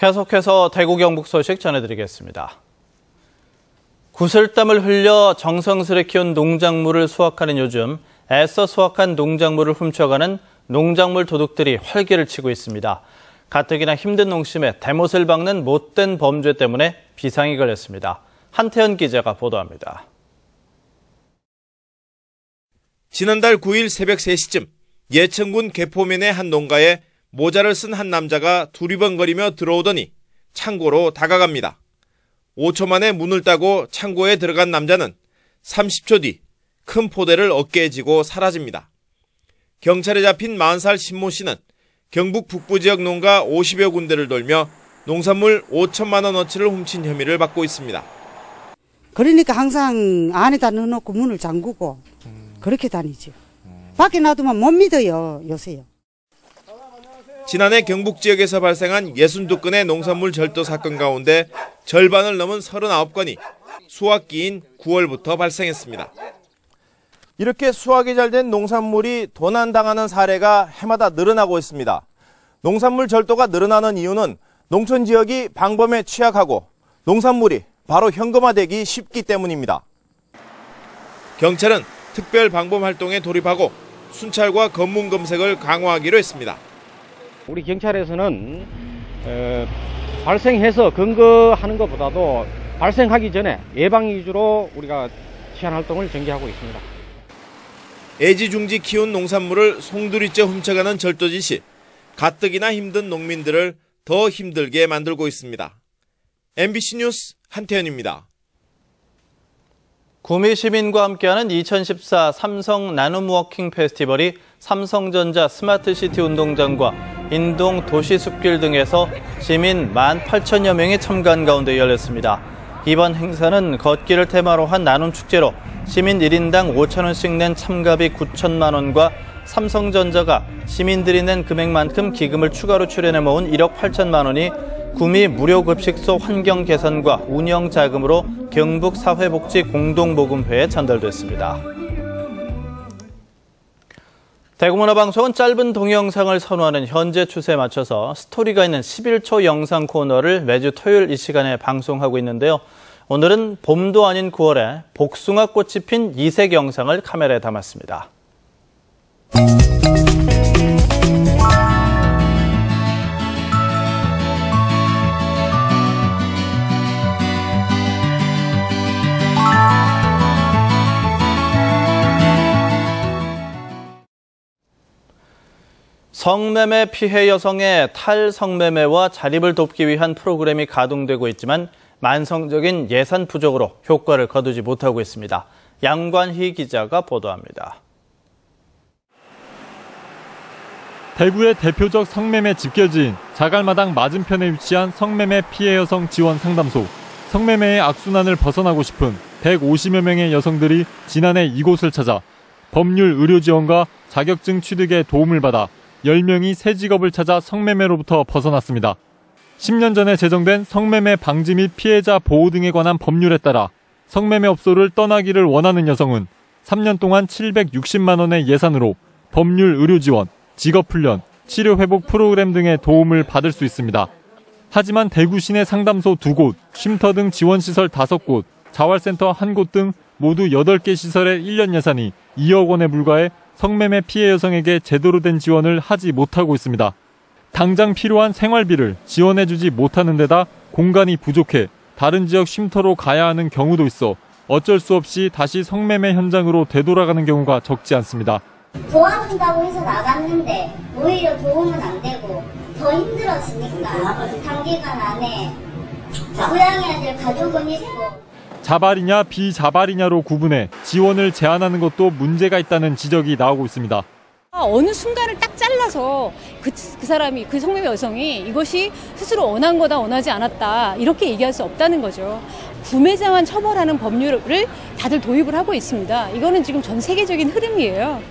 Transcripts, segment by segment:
계속해서 대구 경북 소식 전해드리겠습니다. 구슬땀을 흘려 정성스레 키운 농작물을 수확하는 요즘 애써 수확한 농작물을 훔쳐가는 농작물 도둑들이 활개를 치고 있습니다. 가뜩이나 힘든 농심에 대못을 박는 못된 범죄 때문에 비상이 걸렸습니다. 한태현 기자가 보도합니다. 지난달 9일 새벽 3시쯤 예천군 개포면의 한 농가에 모자를 쓴 한 남자가 두리번거리며 들어오더니 창고로 다가갑니다. 5초 만에 문을 따고 창고에 들어간 남자는 30초 뒤 큰 포대를 어깨에 지고 사라집니다. 경찰에 잡힌 40살 신모 씨는 경북 북부 지역 농가 50여 군데를 돌며 농산물 5천만 원어치를 훔친 혐의를 받고 있습니다. 그러니까 항상 안에다 넣어놓고 문을 잠그고 그렇게 다니죠. 밖에 놔두면 못 믿어요, 요새요. 지난해 경북 지역에서 발생한 62건의 농산물 절도 사건 가운데 절반을 넘은 39건이 수확기인 9월부터 발생했습니다. 이렇게 수확이 잘 된 농산물이 도난당하는 사례가 해마다 늘어나고 있습니다. 농산물 절도가 늘어나는 이유는 농촌 지역이 방범에 취약하고 농산물이 바로 현금화되기 쉽기 때문입니다. 경찰은 특별 방범 활동에 돌입하고 순찰과 검문 검색을 강화하기로 했습니다. 우리 경찰에서는 발생해서 근거하는 것보다도 발생하기 전에 예방 위주로 우리가 치안 활동을 전개하고 있습니다. 애지중지 키운 농산물을 송두리째 훔쳐가는 절도짓이 가뜩이나 힘든 농민들을 더 힘들게 만들고 있습니다. MBC 뉴스 한태현입니다. 구미 시민과 함께하는 2014 삼성 나눔워킹 페스티벌이 삼성전자 스마트시티 운동장과 인동 도시숲길 등에서 시민 18,000여 명이 참가한 가운데 열렸습니다. 이번 행사는 걷기를 테마로 한 나눔축제로 시민 1인당 5,000원씩 낸 참가비 9천만 원과 삼성전자가 시민들이 낸 금액만큼 기금을 추가로 출연해 모은 1억 8천만 원이 구미 무료급식소 환경 개선과 운영 자금으로 경북사회복지공동모금회에 전달됐습니다. 대구문화방송은 짧은 동영상을 선호하는 현재 추세에 맞춰서 스토리가 있는 11초 영상 코너를 매주 토요일 이 시간에 방송하고 있는데요. 오늘은 봄도 아닌 9월에 복숭아꽃이 핀 이색 영상을 카메라에 담았습니다. 성매매 피해 여성의 탈성매매와 자립을 돕기 위한 프로그램이 가동되고 있지만 만성적인 예산 부족으로 효과를 거두지 못하고 있습니다. 양관희 기자가 보도합니다. 대구의 대표적 성매매 집결지인 자갈마당 맞은편에 위치한 성매매 피해 여성 지원 상담소. 성매매의 악순환을 벗어나고 싶은 150여 명의 여성들이 지난해 이곳을 찾아 법률 의료 지원과 자격증 취득에 도움을 받아 10명이 새 직업을 찾아 성매매로부터 벗어났습니다. 10년 전에 제정된 성매매 방지 및 피해자 보호 등에 관한 법률에 따라 성매매업소를 떠나기를 원하는 여성은 3년 동안 760만 원의 예산으로 법률 의료 지원, 직업훈련, 치료회복 프로그램 등의 도움을 받을 수 있습니다. 하지만 대구 시내 상담소 2곳, 쉼터 등 지원시설 5곳, 자활센터 1곳 등 모두 8개 시설의 1년 예산이 2억 원에 불과해 성매매 피해 여성에게 제대로 된 지원을 하지 못하고 있습니다. 당장 필요한 생활비를 지원해주지 못하는 데다 공간이 부족해 다른 지역 쉼터로 가야 하는 경우도 있어 어쩔 수 없이 다시 성매매 현장으로 되돌아가는 경우가 적지 않습니다. 도와준다고 해서 나갔는데 오히려 도움은 안 되고 더 힘들어지니까 단기간 안에 고양이한테 가족은 있고 자발이냐 비자발이냐로 구분해 지원을 제한하는 것도 문제가 있다는 지적이 나오고 있습니다. 어느 순간을 딱 잘라서 그 사람이, 그 성매매 여성이 이것이 스스로 원한 거다, 원하지 않았다 이렇게 얘기할 수 없다는 거죠. 구매자만 처벌하는 법률을 다들 도입을 하고 있습니다. 이거는 지금 전 세계적인 흐름이에요.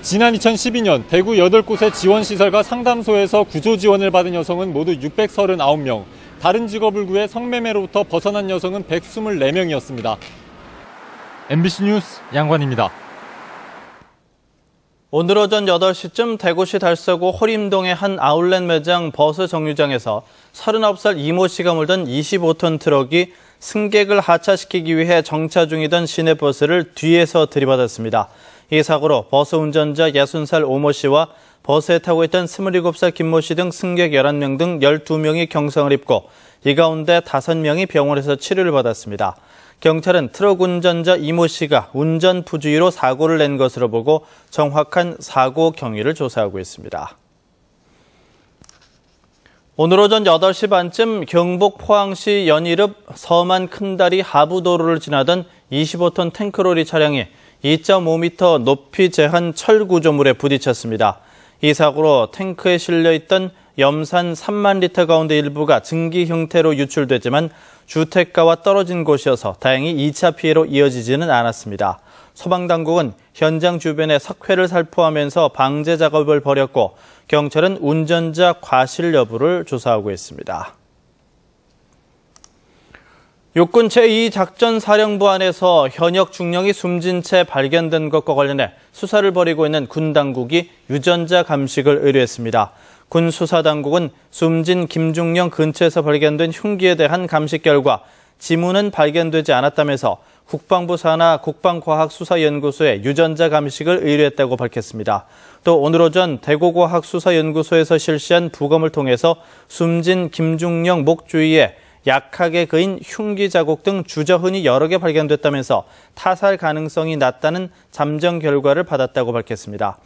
지난 2012년 대구 8곳의 지원시설과 상담소에서 구조 지원을 받은 여성은 모두 639명, 다른 직업을 구해 성매매로부터 벗어난 여성은 124명이었습니다. MBC 뉴스 양관입니다. 오늘 오전 8시쯤 대구시 달서구 호림동의 한 아울렛 매장 버스 정류장에서 39살 이모 씨가 몰던 25톤 트럭이 승객을 하차시키기 위해 정차 중이던 시내버스를 뒤에서 들이받았습니다. 이 사고로 버스 운전자 60살 오모 씨와 버스에 타고 있던 27살 김모 씨 등 승객 11명 등 12명이 경상을 입고 이 가운데 5명이 병원에서 치료를 받았습니다. 경찰은 트럭 운전자 이모 씨가 운전 부주의로 사고를 낸 것으로 보고 정확한 사고 경위를 조사하고 있습니다. 오늘 오전 8시 반쯤 경북 포항시 연이읍 서만 큰다리 하부도로를 지나던 25톤 탱크로리 차량이 2.5m 높이 제한 철 구조물에 부딪혔습니다. 이 사고로 탱크에 실려있던 염산 3만 리터 가운데 일부가 증기 형태로 유출됐지만 주택가와 떨어진 곳이어서 다행히 2차 피해로 이어지지는 않았습니다. 소방당국은 현장 주변에 석회를 살포하면서 방제 작업을 벌였고 경찰은 운전자 과실 여부를 조사하고 있습니다. 육군 제2작전사령부 안에서 현역 중령이 숨진 채 발견된 것과 관련해 수사를 벌이고 있는 군 당국이 유전자 감식을 의뢰했습니다. 군 수사당국은 숨진 김중령 근처에서 발견된 흉기에 대한 감식 결과 지문은 발견되지 않았다면서 국방부 산하 국방과학수사연구소에 유전자 감식을 의뢰했다고 밝혔습니다. 또 오늘 오전 대구과학수사연구소에서 실시한 부검을 통해서 숨진 김중령 목 주위에 약하게 그인 흉기 자국 등 주저흔이 여러 개 발견됐다면서 타살 가능성이 낮다는 잠정 결과를 받았다고 밝혔습니다.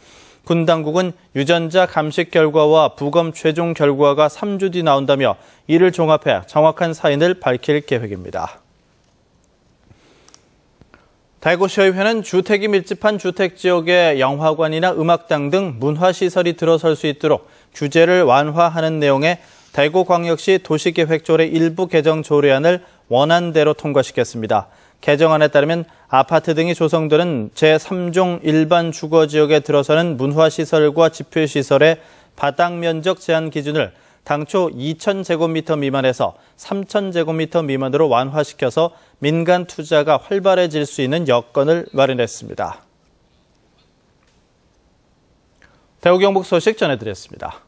군 당국은 유전자 감식 결과와 부검 최종 결과가 3주 뒤 나온다며 이를 종합해 정확한 사인을 밝힐 계획입니다. 대구시의회는 주택이 밀집한 주택지역에 영화관이나 음악당 등 문화시설이 들어설 수 있도록 규제를 완화하는 내용의 대구광역시 도시계획조례 일부 개정 조례안을 원안대로 통과시켰습니다. 개정안에 따르면 아파트 등이 조성되는 제3종 일반 주거지역에 들어서는 문화시설과 집회시설의 바닥면적 제한 기준을 당초 2,000제곱미터 미만에서 3,000제곱미터 미만으로 완화시켜서 민간 투자가 활발해질 수 있는 여건을 마련했습니다. 대구 경북 소식 전해드렸습니다.